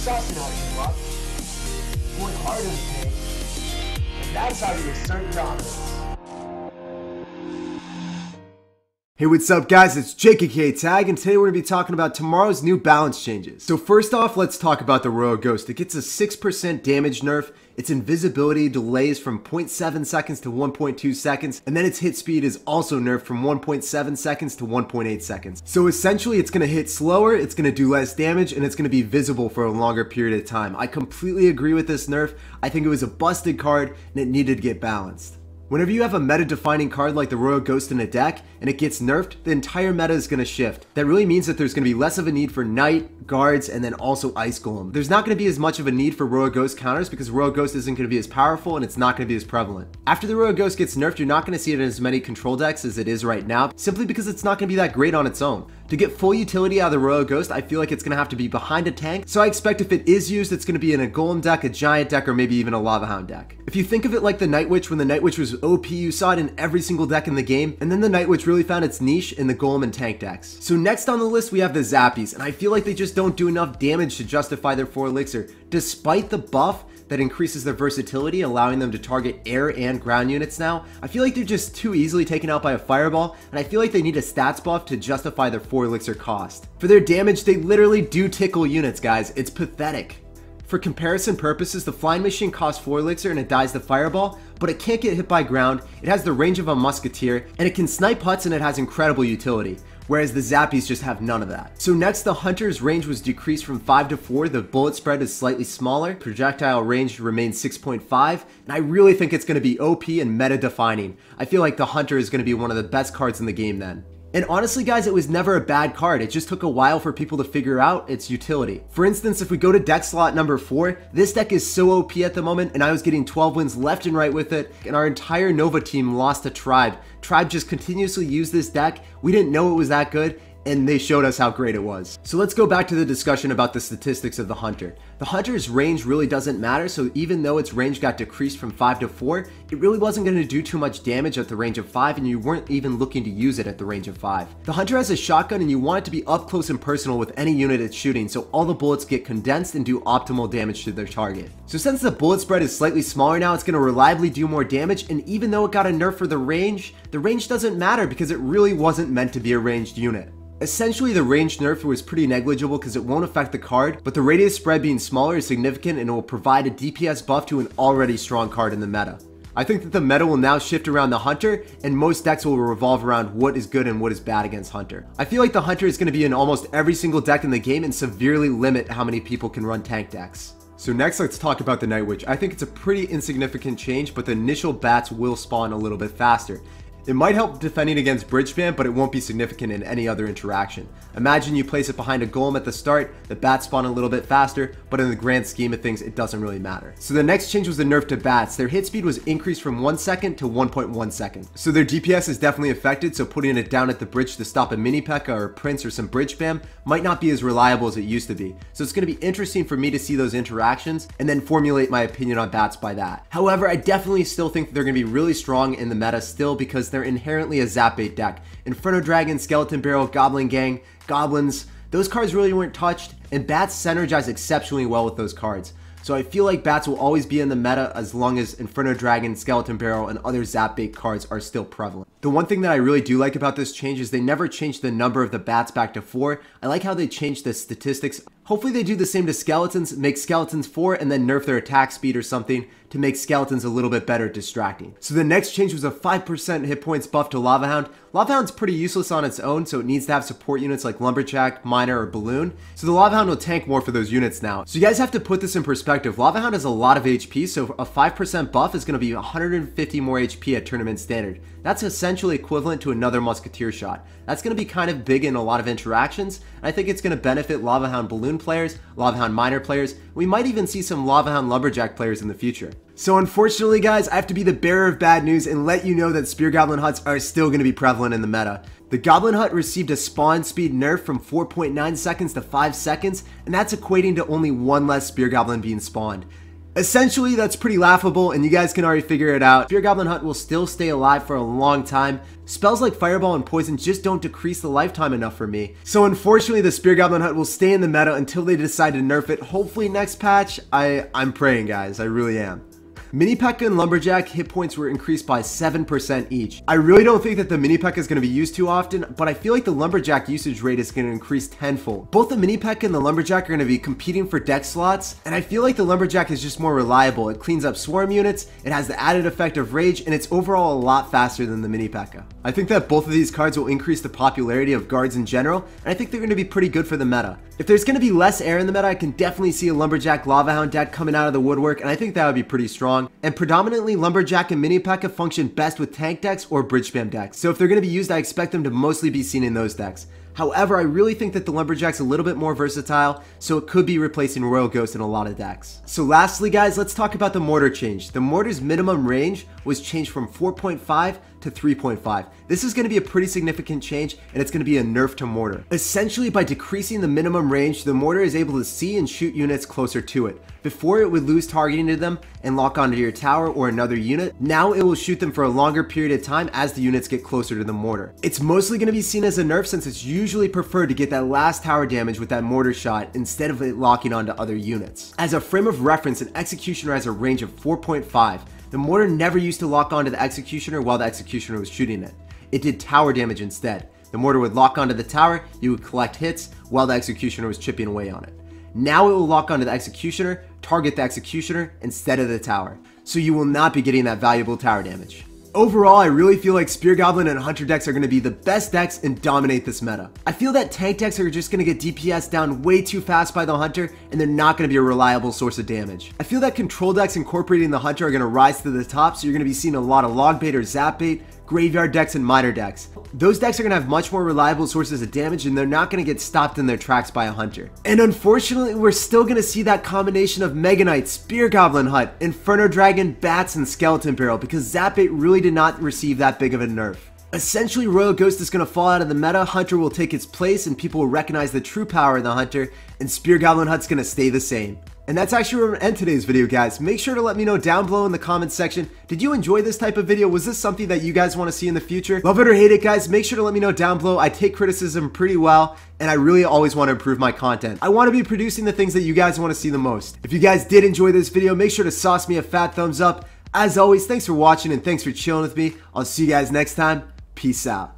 saucing how you up, going hard in the paint, and that's how you assert dominance. Hey, what's up guys, it's Jake aka Tag, and today we're going to be talking about tomorrow's new balance changes. So first off, let's talk about the Royal Ghost. It gets a 6% damage nerf, its invisibility delays from 0.7 seconds to 1.2 seconds, and then its hit speed is also nerfed from 1.7 seconds to 1.8 seconds. So essentially it's going to hit slower, it's going to do less damage, and it's going to be visible for a longer period of time. I completely agree with this nerf. I think it was a busted card and it needed to get balanced. Whenever you have a meta-defining card like the Royal Ghost in a deck, and it gets nerfed, the entire meta is going to shift. That really means that there's going to be less of a need for Knight, Guards, and then also Ice Golem. There's not going to be as much of a need for Royal Ghost counters because Royal Ghost isn't going to be as powerful and it's not going to be as prevalent. After the Royal Ghost gets nerfed, you're not going to see it in as many control decks as it is right now, simply because it's not going to be that great on its own. To get full utility out of the Royal Ghost, I feel like it's going to have to be behind a tank, so I expect if it is used, it's going to be in a Golem deck, a Giant deck, or maybe even a Lava Hound deck. If you think of it like the Night Witch, when the Night Witch was OP, you saw it in every single deck in the game, and then the Night Witch really found its niche in the Golem and tank decks. So next on the list, we have the Zappies, and I feel like they just don't do enough damage to justify their 4 elixir, despite the buff that increases their versatility, allowing them to target air and ground units now. I feel like they're just too easily taken out by a fireball, and I feel like they need a stats buff to justify their 4 elixir cost. For their damage, they literally do tickle units, guys. It's pathetic. For comparison purposes, the Flying Machine costs 4 elixir and it dies the fireball, but it can't get hit by ground, it has the range of a musketeer, and it can snipe huts and it has incredible utility. Whereas the Zappies just have none of that. So next, the Hunter's range was decreased from 5 to 4, the bullet spread is slightly smaller, projectile range remains 6.5, and I really think it's going to be OP and meta defining. I feel like the Hunter is going to be one of the best cards in the game then. And honestly guys, it was never a bad card, it just took a while for people to figure out its utility. For instance, if we go to deck slot number 4, this deck is so OP at the moment, and I was getting 12 wins left and right with it, and our entire Nova team lost to Tribe. Tribe just continuously used this deck, we didn't know it was that good, and they showed us how great it was. So let's go back to the discussion about the statistics of the Hunter. The Hunter's range really doesn't matter, so even though its range got decreased from 5 to 4, it really wasn't going to do too much damage at the range of 5, and you weren't even looking to use it at the range of 5. The Hunter has a shotgun, and you want it to be up close and personal with any unit it's shooting, so all the bullets get condensed and do optimal damage to their target. So since the bullet spread is slightly smaller now, it's going to reliably do more damage, and even though it got a nerf for the range doesn't matter because it really wasn't meant to be a ranged unit. Essentially, the range nerf was pretty negligible because it won't affect the card, but the radius spread being smaller is significant and it will provide a DPS buff to an already strong card in the meta. I think that the meta will now shift around the Hunter, and most decks will revolve around what is good and what is bad against Hunter. I feel like the Hunter is going to be in almost every single deck in the game and severely limit how many people can run tank decks. So next, let's talk about the Night Witch. I think it's a pretty insignificant change, but the initial bats will spawn a little bit faster. It might help defending against bridge spam, but it won't be significant in any other interaction. Imagine you place it behind a golem at the start, the bats spawn a little bit faster, but in the grand scheme of things, it doesn't really matter. So the next change was the nerf to bats. Their hit speed was increased from 1 second to 1.1 second. So their DPS is definitely affected, so putting it down at the bridge to stop a mini P.E.K.K.A or a Prince or some bridge spam might not be as reliable as it used to be. So it's going to be interesting for me to see those interactions and then formulate my opinion on bats by that. However, I definitely still think they're going to be really strong in the meta still because they're inherently a zap bait deck. Inferno Dragon, Skeleton Barrel, Goblin Gang, Goblins, those cards really weren't touched, and bats synergize exceptionally well with those cards. So I feel like bats will always be in the meta as long as Inferno Dragon, Skeleton Barrel, and other zap bait cards are still prevalent. The one thing that I really do like about this change is they never changed the number of the bats back to 4. I like how they changed the statistics. Hopefully they do the same to skeletons, make skeletons 4, and then nerf their attack speed or something to make skeletons a little bit better at distracting. So the next change was a 5% hit points buff to Lava Hound. Lava Hound's pretty useless on its own, so it needs to have support units like Lumberjack, Miner, or Balloon. So the Lava Hound will tank more for those units now. So you guys have to put this in perspective. Lava Hound has a lot of HP, so a 5% buff is going to be 150 more HP at tournament standard. That's essentially equivalent to another Musketeer shot. That's going to be kind of big in a lot of interactions, and I think it's going to benefit Lava Hound Balloon players, Lava Hound Miner players. We might even see some Lava Hound Lumberjack players in the future. So unfortunately guys, I have to be the bearer of bad news and let you know that Spear Goblin Huts are still going to be prevalent in the meta. The Goblin Hut received a spawn speed nerf from 4.9 seconds to 5 seconds, and that's equating to only 1 less Spear Goblin being spawned. Essentially, that's pretty laughable, and you guys can already figure it out. Spear Goblin Hunt will still stay alive for a long time. Spells like Fireball and Poison just don't decrease the lifetime enough for me. So unfortunately, the Spear Goblin Hunt will stay in the meta until they decide to nerf it. Hopefully next patch. I'm praying, guys. I really am. Mini P.E.K.K.A and Lumberjack hit points were increased by 7% each. I really don't think that the Mini P.E.K.K.A is going to be used too often, but I feel like the Lumberjack usage rate is going to increase tenfold. Both the Mini P.E.K.K.A and the Lumberjack are going to be competing for deck slots, and I feel like the Lumberjack is just more reliable. It cleans up swarm units, it has the added effect of rage, and it's overall a lot faster than the Mini P.E.K.K.A. I think that both of these cards will increase the popularity of guards in general, and I think they're going to be pretty good for the meta. If there's going to be less air in the meta, I can definitely see a Lumberjack Lava Hound deck coming out of the woodwork, and I think that would be pretty strong. And predominantly, Lumberjack and Mini P.E.K.K.A function best with tank decks or bridge spam decks. So if they're going to be used, I expect them to mostly be seen in those decks. However, I really think that the Lumberjack's a little bit more versatile, so it could be replacing Royal Ghost in a lot of decks. So lastly, guys, let's talk about the mortar change. The mortar's minimum range was changed from 4.5 to 3.5. This is going to be a pretty significant change, and it's going to be a nerf to mortar. Essentially, by decreasing the minimum range, the mortar is able to see and shoot units closer to it. Before, it would lose targeting to them and lock onto your tower or another unit. Now it will shoot them for a longer period of time as the units get closer to the mortar. It's mostly going to be seen as a nerf since it's usually preferred to get that last tower damage with that mortar shot instead of it locking onto other units. As a frame of reference, an Executioner has a range of 4.5. The mortar never used to lock onto the Executioner while the Executioner was shooting it. It did tower damage instead. The mortar would lock onto the tower, you would collect hits while the Executioner was chipping away on it. Now it will lock onto the Executioner, target the Executioner instead of the tower, so you will not be getting that valuable tower damage. Overall, I really feel like Spear Goblin and Hunter decks are going to be the best decks and dominate this meta. I feel that tank decks are just going to get DPS down way too fast by the Hunter, and they're not going to be a reliable source of damage. I feel that control decks incorporating the Hunter are going to rise to the top, so you're going to be seeing a lot of log bait or zap bait, graveyard decks, and miner decks. Those decks are going to have much more reliable sources of damage, and they're not going to get stopped in their tracks by a Hunter. And unfortunately, we're still going to see that combination of Mega Knight, Spear Goblin Hunt, Inferno Dragon, Bats, and Skeleton Barrel, because Zap Bait really did not receive that big of a nerf. Essentially, Royal Ghost is going to fall out of the meta, Hunter will take its place, and people will recognize the true power of the Hunter, and Spear Goblin Hunt's going to stay the same. And that's actually where we're going to end today's video, guys. Make sure to let me know down below in the comments section, did you enjoy this type of video? Was this something that you guys want to see in the future? Love it or hate it, guys, make sure to let me know down below. I take criticism pretty well, and I really always want to improve my content. I want to be producing the things that you guys want to see the most. If you guys did enjoy this video, make sure to sauce me a fat thumbs up. As always, thanks for watching and thanks for chilling with me. I'll see you guys next time. Peace out.